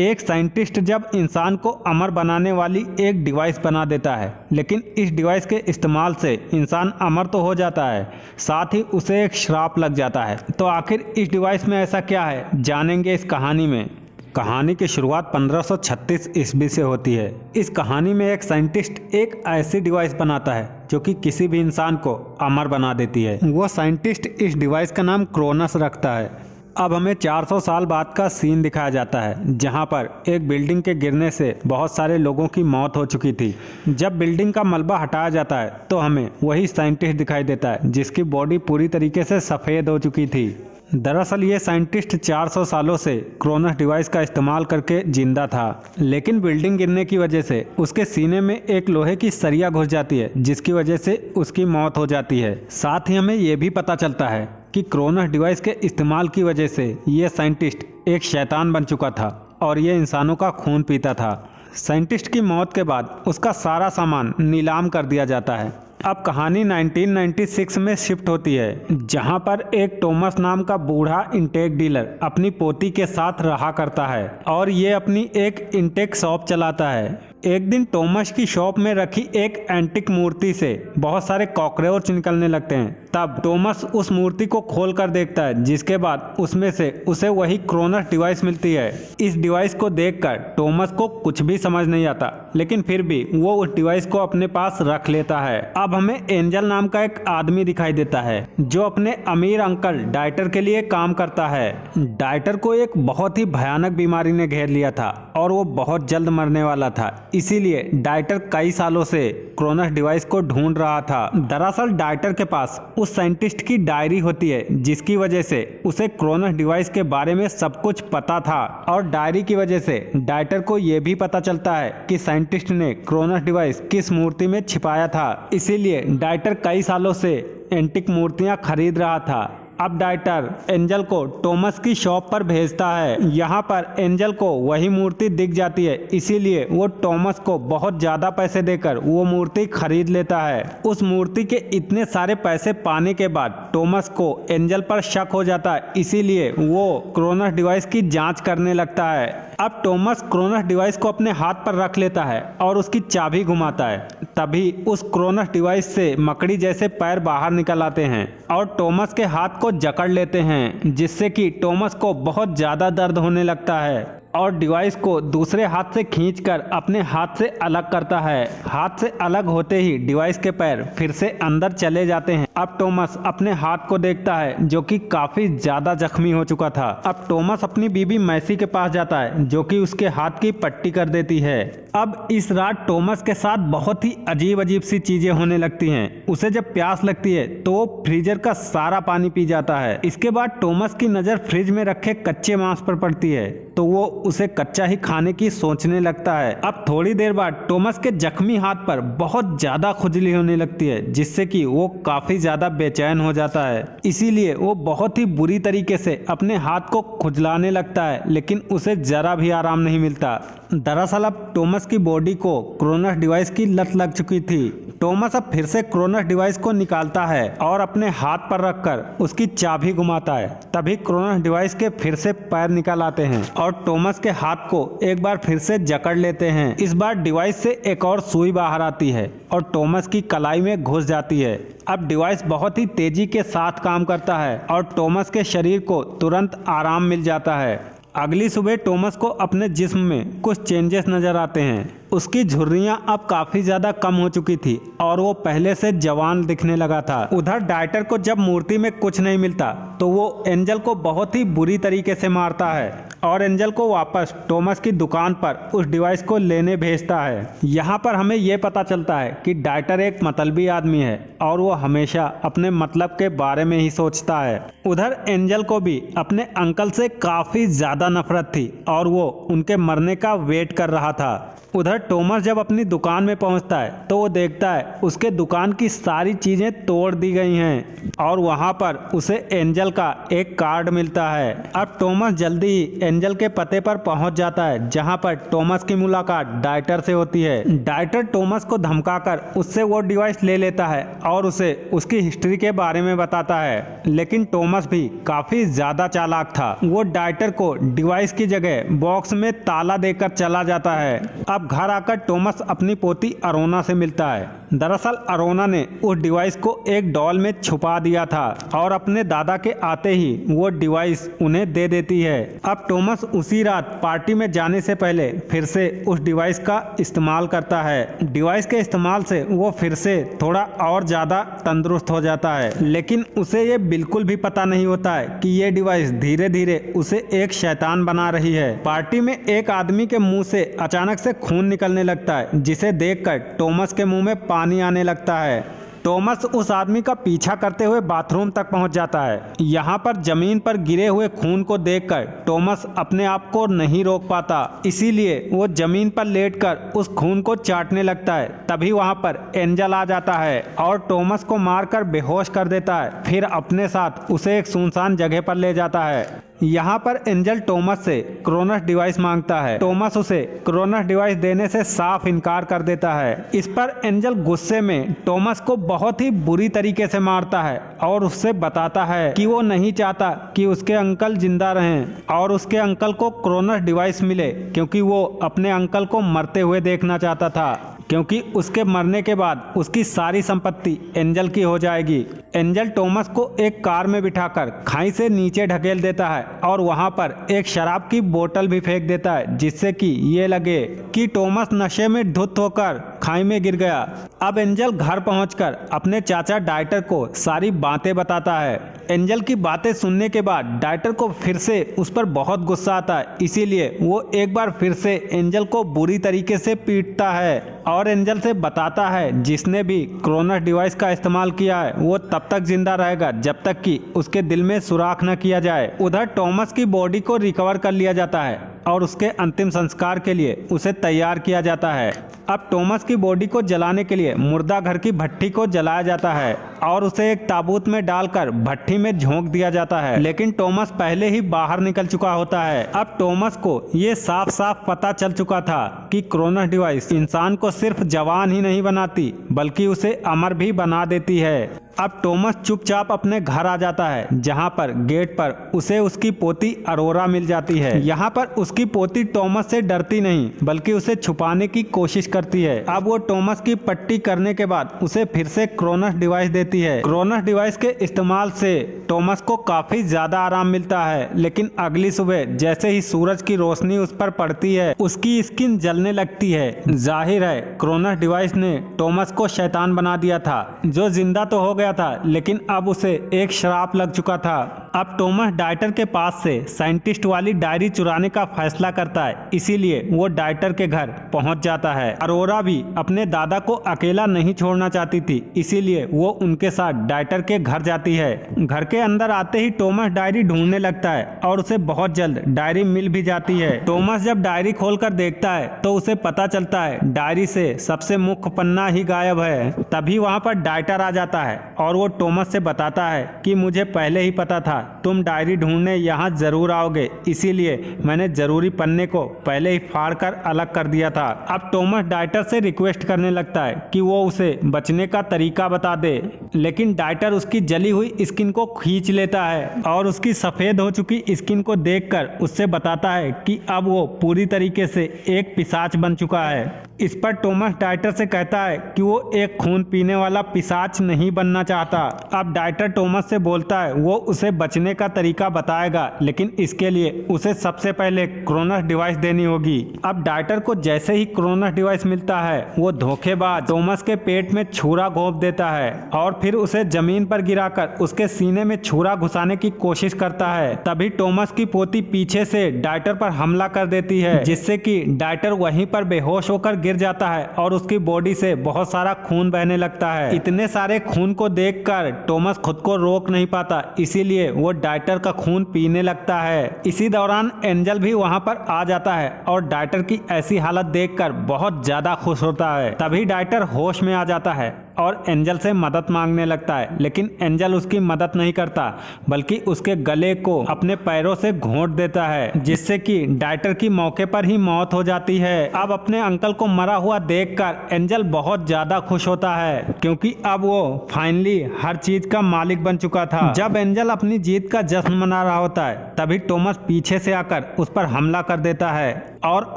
एक साइंटिस्ट जब इंसान को अमर बनाने वाली एक डिवाइस बना देता है, लेकिन इस डिवाइस के इस्तेमाल से इंसान अमर तो हो जाता है, साथ ही उसे एक श्राप लग जाता है। तो आखिर इस डिवाइस में ऐसा क्या है, जानेंगे इस कहानी में। कहानी की शुरुआत 1536 ईस्वी से होती है। इस कहानी में एक साइंटिस्ट एक ऐसी डिवाइस बनाता है जो कि किसी भी इंसान को अमर बना देती है। वो साइंटिस्ट इस डिवाइस का नाम क्रोनस रखता है। अब हमें 400 साल बाद का सीन दिखाया जाता है, जहां पर एक बिल्डिंग के गिरने से बहुत सारे लोगों की मौत हो चुकी थी। जब बिल्डिंग का मलबा हटाया जाता है तो हमें वही साइंटिस्ट दिखाई देता है जिसकी बॉडी पूरी तरीके से सफ़ेद हो चुकी थी। दरअसल ये साइंटिस्ट 400 सालों से क्रोनस डिवाइस का इस्तेमाल करके जिंदा था, लेकिन बिल्डिंग गिरने की वजह से उसके सीने में एक लोहे की सरिया घुस जाती है, जिसकी वजह से उसकी मौत हो जाती है। साथ ही हमें ये भी पता चलता है कि क्रोनस डिवाइस के इस्तेमाल की वजह से ये साइंटिस्ट एक शैतान बन चुका था और ये इंसानों का खून पीता था। साइंटिस्ट की मौत के बाद उसका सारा सामान नीलाम कर दिया जाता है। अब कहानी 1996 में शिफ्ट होती है, जहां पर एक टॉमस नाम का बूढ़ा इंटेक डीलर अपनी पोती के साथ रहा करता है और ये अपनी एक इंटेक शॉप चलाता है। एक दिन टॉमस की शॉप में रखी एक एंटिक मूर्ति से बहुत सारे कॉकरोच निकलने लगते हैं। तब टॉमस उस मूर्ति को खोल कर देखता है, जिसके बाद उसमें से उसे वही क्रोनस डिवाइस मिलती है। इस डिवाइस को देखकर टॉमस को कुछ भी समझ नहीं आता, लेकिन फिर भी वो उस डिवाइस को अपने पास रख लेता है। अब हमें एंजल नाम का एक आदमी दिखाई देता है जो अपने अमीर अंकल डाइटर के लिए काम करता है। डाइटर को एक बहुत ही भयानक बीमारी ने घेर लिया था और वो बहुत जल्द मरने वाला था। इसीलिए डाइटर कई सालों से क्रोनस डिवाइस को ढूंढ रहा था। दरअसल डाइटर के पास उस साइंटिस्ट की डायरी होती है, जिसकी वजह से उसे क्रोनस डिवाइस के बारे में सब कुछ पता था और डायरी की वजह से डाइटर को यह भी पता चलता है कि साइंटिस्ट ने क्रोनस डिवाइस किस मूर्ति में छिपाया था। इसीलिए डाइटर कई सालों से एंटिक मूर्तियां खरीद रहा था। अब डाइटर एंजल को टॉमस की शॉप पर भेजता है। यहाँ पर एंजल को वही मूर्ति दिख जाती है, इसीलिए वो टॉमस को बहुत ज़्यादा पैसे देकर वो मूर्ति खरीद लेता है। उस मूर्ति के इतने सारे पैसे पाने के बाद टॉमस को एंजल पर शक हो जाता है, इसीलिए वो क्रोनस डिवाइस की जांच करने लगता है। अब टॉमस क्रोनस डिवाइस को अपने हाथ पर रख लेता है और उसकी चाबी घुमाता है। तभी उस क्रोनस डिवाइस से मकड़ी जैसे पैर बाहर निकल आते हैं और टॉमस के हाथ को जकड़ लेते हैं, जिससे कि टॉमस को बहुत ज़्यादा दर्द होने लगता है और डिवाइस को दूसरे हाथ से खींचकर अपने हाथ से अलग करता है। हाथ से अलग होते ही डिवाइस के पैर फिर से अंदर चले जाते हैं। अब टॉमस अपने हाथ को देखता है, जो कि काफी ज्यादा जख्मी हो चुका था। अब टॉमस अपनी बीबी मैसी के पास जाता है, जो कि उसके हाथ की पट्टी कर देती है। अब इस रात टॉमस के साथ बहुत ही अजीब अजीब सी चीजें होने लगती हैं। उसे जब प्यास लगती है तो वो फ्रीजर का सारा पानी पी जाता है। इसके बाद टॉमस की नजर फ्रिज में रखे कच्चे मांस पर पड़ती है, तो वो उसे कच्चा ही खाने की सोचने लगता है। अब थोड़ी देर बाद टॉमस के जख्मी हाथ पर बहुत ज्यादा खुजली होने लगती है, जिससे कि वो काफी ज्यादा बेचैन हो जाता है। इसीलिए वो बहुत ही बुरी तरीके से अपने हाथ को खुजलाने लगता है, लेकिन उसे जरा भी आराम नहीं मिलता। दरअसल अब टॉमस की बॉडी को क्रोनस डिवाइस की लत लग चुकी थी। टॉमस अब फिर से क्रोनस डिवाइस को निकालता है और अपने हाथ पर रखकर उसकी चाबी घुमाता है। तभी क्रोनस डिवाइस के फिर से पैर निकल आते हैं और टॉमस के हाथ को एक बार फिर से जकड़ लेते हैं। इस बार डिवाइस से एक और सुई बाहर आती है और टॉमस की कलाई में घुस जाती है। अब डिवाइस बहुत ही तेजी के साथ काम करता है और टॉमस के शरीर को तुरंत आराम मिल जाता है। अगली सुबह टॉमस को अपने जिस्म में कुछ चेंजेस नजर आते हैं। उसकी झुर्रियां अब काफी ज्यादा कम हो चुकी थी और वो पहले से जवान दिखने लगा था। उधर डाइटर को जब मूर्ति में कुछ नहीं मिलता तो वो एंजल को बहुत ही बुरी तरीके से मारता है और एंजल को वापस टॉमस की दुकान पर उस डिवाइस को लेने भेजता है। यहाँ पर हमें यह पता चलता है कि डाइटर एक मतलबी आदमी है और वो हमेशा अपने मतलब के बारे में ही सोचता है। उधर एंजल को भी अपने अंकल से काफी ज्यादा नफरत थी और वो उनके मरने का वेट कर रहा था। उधर टॉमस जब अपनी दुकान में पहुंचता है तो वो देखता है उसके दुकान की सारी चीजें तोड़ दी गई हैं और वहां पर उसे एंजल का एक कार्ड मिलता है। अब टॉमस जल्दी ही एंजल के पते पर पहुंच जाता है, जहां पर टॉमस की मुलाकात डाइटर से होती है। डाइटर टॉमस को धमकाकर उससे वो डिवाइस ले लेता है और उसे उसकी हिस्ट्री के बारे में बताता है, लेकिन टॉमस भी काफी ज्यादा चालाक था। वो डाइटर को डिवाइस की जगह बॉक्स में ताला देकर चला जाता है। अब घर आकर टॉमस अपनी पोती अरोना से मिलता है। दरअसल अरोना ने उस डिवाइस को एक डॉल में छुपा दिया था और अपने दादा के आते ही वो डिवाइस उन्हें दे देती है। अब टॉमस उसी रात पार्टी में जाने से पहले फिर से उस डिवाइस का इस्तेमाल करता है। डिवाइस के इस्तेमाल से वो फिर से थोड़ा और ज्यादा तंदुरुस्त हो जाता है, लेकिन उसे ये बिल्कुल भी पता नहीं होता है कि ये डिवाइस धीरे धीरे उसे एक शैतान बना रही है। पार्टी में एक आदमी के मुंह से अचानक से खून निकलने लगता है, जिसे देखकर टॉमस के मुंह में पानी आने लगता है। टॉमस उस आदमी का पीछा करते हुए बाथरूम तक पहुंच जाता है। यहाँ पर जमीन पर गिरे हुए खून को देखकर टॉमस अपने आप को नहीं रोक पाता, इसीलिए वो जमीन पर लेटकर उस खून को चाटने लगता है। तभी वहाँ पर एंजल आ जाता है और टॉमस को मारकर बेहोश कर देता है। फिर अपने साथ उसे एक सुनसान जगह पर ले जाता है। यहाँ पर एंजल टॉमस से क्रोनस डिवाइस मांगता है। टॉमस उसे क्रोनस डिवाइस देने से साफ इनकार कर देता है। इस पर एंजल गुस्से में टॉमस को बहुत ही बुरी तरीके से मारता है और उससे बताता है कि वो नहीं चाहता कि उसके अंकल जिंदा रहें और उसके अंकल को क्रोनस डिवाइस मिले, क्योंकि वो अपने अंकल को मरते हुए देखना चाहता था, क्योंकि उसके मरने के बाद उसकी सारी संपत्ति एंजल की हो जाएगी। एंजल टॉमस को एक कार में बिठाकर खाई से नीचे ढकेल देता है और वहां पर एक शराब की बोतल भी फेंक देता है, जिससे कि ये लगे कि टॉमस नशे में धुत होकर खाई में गिर गया। अब एंजल घर पहुंचकर अपने चाचा डाइटर को सारी बातें बताता है। एंजल की बातें सुनने के बाद डाइटर को फिर से उस पर बहुत गुस्सा आता है, इसीलिए वो एक बार फिर से एंजल को बुरी तरीके से पीटता है और एंजल से बताता है जिसने भी क्रोनस डिवाइस का इस्तेमाल किया है वो तब तक जिंदा रहेगा जब तक कि उसके दिल में सुराख न किया जाए। उधर टॉमस की बॉडी को रिकवर कर लिया जाता है और उसके अंतिम संस्कार के लिए उसे तैयार किया जाता है। अब टॉमस की बॉडी को जलाने के लिए मुर्दा घर की भट्टी को जलाया जाता है और उसे एक ताबूत में डालकर भट्टी में झोंक दिया जाता है, लेकिन टॉमस पहले ही बाहर निकल चुका होता है। अब टॉमस को ये साफ साफ पता चल चुका था कि क्रोनस डिवाइस इंसान को सिर्फ जवान ही नहीं बनाती बल्कि उसे अमर भी बना देती है। अब टॉमस चुपचाप अपने घर आ जाता है, जहां पर गेट पर उसे उसकी पोती अरोरा मिल जाती है। यहाँ पर उसकी पोती टॉमस से डरती नहीं बल्कि उसे छुपाने की कोशिश करती है। अब वो टॉमस की पट्टी करने के बाद उसे फिर से क्रोनस डिवाइस देती है। क्रोनस डिवाइस के इस्तेमाल से टॉमस को काफी ज्यादा आराम मिलता है, लेकिन अगली सुबह जैसे ही सूरज की रोशनी उस पर पड़ती है उसकी स्किन जलने लगती है। जाहिर है क्रोनस डिवाइस ने टॉमस को शैतान बना दिया था, जो जिंदा तो हो गया था लेकिन अब उसे एक श्राप लग चुका था। अब टॉमस डाइटर के पास से साइंटिस्ट वाली डायरी चुराने का फैसला करता है, इसीलिए वो डाइटर के घर पहुंच जाता है। अरोरा भी अपने दादा को अकेला नहीं छोड़ना चाहती थी, इसीलिए वो उनके साथ डाइटर के घर जाती है। घर के अंदर आते ही टॉमस डायरी ढूंढने लगता है और उसे बहुत जल्द डायरी मिल भी जाती है। टॉमस जब डायरी खोलकर देखता है तो उसे पता चलता है डायरी से सबसे मुख्य पन्ना ही गायब है। तभी वहां पर डाइटर आ जाता है और वो टॉमस से बताता है कि मुझे पहले ही पता था तुम डायरी ढूंढने यहाँ जरूर आओगे, इसीलिए मैंने जरूरी पन्ने को पहले ही फाड़कर अलग कर दिया था। अब टॉमस डाइटर से रिक्वेस्ट करने लगता है कि वो उसे बचने का तरीका बता दे, लेकिन डाइटर उसकी जली हुई स्किन को खींच लेता है और उसकी सफेद हो चुकी स्किन को देखकर उससे बताता है कि अब वो पूरी तरीके से एक पिशाच बन चुका है। इस पर टॉमस डाइटर से कहता है कि वो एक खून पीने वाला पिशाच नहीं बनना चाहता। अब डाइटर टॉमस से बोलता है वो उसे बचने का तरीका बताएगा, लेकिन इसके लिए उसे सबसे पहले क्रोनस डिवाइस देनी होगी। अब डाइटर को जैसे ही क्रोनस डिवाइस मिलता है वो धोखेबाज टॉमस के पेट में छुरा घोंप देता है और फिर उसे जमीन पर गिराकर उसके सीने में छुरा घुसाने की कोशिश करता है। तभी टॉमस की पोती पीछे से डाइटर पर हमला कर देती है, जिससे कि डाइटर वहीं पर बेहोश होकर गिर जाता है और उसकी बॉडी से बहुत सारा खून बहने लगता है। इतने सारे खून को देखकर टॉमस खुद को रोक नहीं पाता, इसीलिए वो डाइटर का खून पीने लगता है। इसी दौरान एंजल भी वहां पर आ जाता है और डाइटर की ऐसी हालत देखकर बहुत ज्यादा खुश होता है। तभी डाइटर होश में आ जाता है और एंजल से मदद मांगने लगता है, लेकिन एंजल उसकी मदद नहीं करता बल्कि उसके गले को अपने पैरों से घोंट देता है, जिससे कि डाइटर की मौके पर ही मौत हो जाती है। अब अपने अंकल को मरा हुआ देखकर एंजल बहुत ज्यादा खुश होता है, क्योंकि अब वो फाइनली हर चीज का मालिक बन चुका था। जब एंजल अपनी जीत का जश्न मना रहा होता है, तभी टॉमस पीछे से आकर उस पर हमला कर देता है और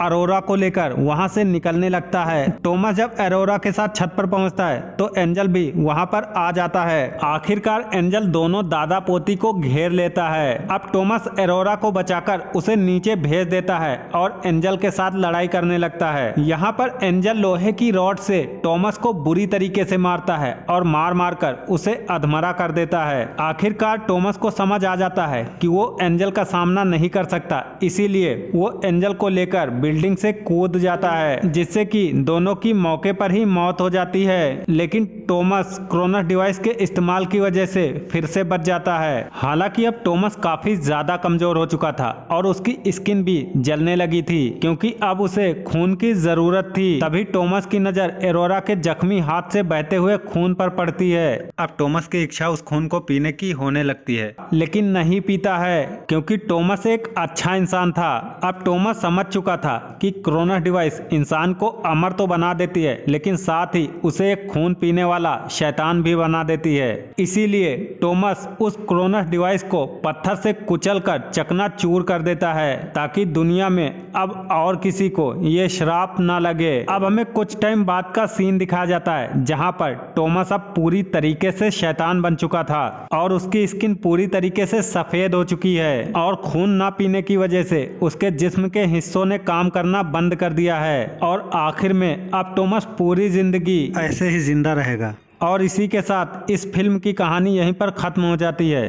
अरोरा को लेकर वहां से निकलने लगता है। टॉमस जब अरोरा के साथ छत पर पहुंचता है तो एंजल भी वहां पर आ जाता है। आखिरकार एंजल दोनों दादा पोती को घेर लेता है। अब टॉमस अरोरा को बचाकर उसे नीचे भेज देता है और एंजल के साथ लड़ाई करने लगता है। यहाँ पर एंजल लोहे की रॉड से टॉमस को बुरी तरीके से मारता है और मार मार कर उसे अधमरा कर देता है। आखिरकार टॉमस को समझ आ जाता है कि वो एंजल का सामना नहीं कर सकता, इसीलिए वो एंजल को लेकर बिल्डिंग से कूद जाता है, जिससे कि दोनों की मौके पर ही मौत हो जाती है। लेकिन टॉमस क्रोनस डिवाइस के इस्तेमाल की वजह से फिर से बच जाता है। हालांकि अब टॉमस काफी ज्यादा कमजोर हो चुका था और उसकी स्किन भी जलने लगी थी, क्योंकि अब उसे खून की जरूरत थी। तभी टॉमस की नजर अरोरा के जख्मी हाथ से बहते हुए खून पर पड़ती है। अब टॉमस की इच्छा उस खून को पीने की होने लगती है, लेकिन नहीं पीता है, क्योंकि टॉमस एक अच्छा इंसान था। अब टॉमस समझ चुका था कि क्रोनस डिवाइस इंसान को अमर तो बना देती है, लेकिन साथ ही उसे एक खून पीने वाला शैतान भी बना देती है। इसीलिए टॉमस उस क्रोनस डिवाइस को पत्थर से कुचलकर चकनाचूर कर देता है, ताकि दुनिया में अब और किसी को ये श्राप ना लगे। अब हमें कुछ टाइम बाद का सीन दिखाया जाता है, जहां पर टॉमस अब पूरी तरीके से शैतान बन चुका था और उसकी स्किन पूरी तरीके से सफेद हो चुकी है और खून ना पीने की वजह से उसके जिस्म के हिस्सों ने काम करना बंद कर दिया है। और आखिर में अब टॉमस पूरी जिंदगी ऐसे ही जिंदा रहेगा। और इसी के साथ इस फिल्म की कहानी यहीं पर खत्म हो जाती है।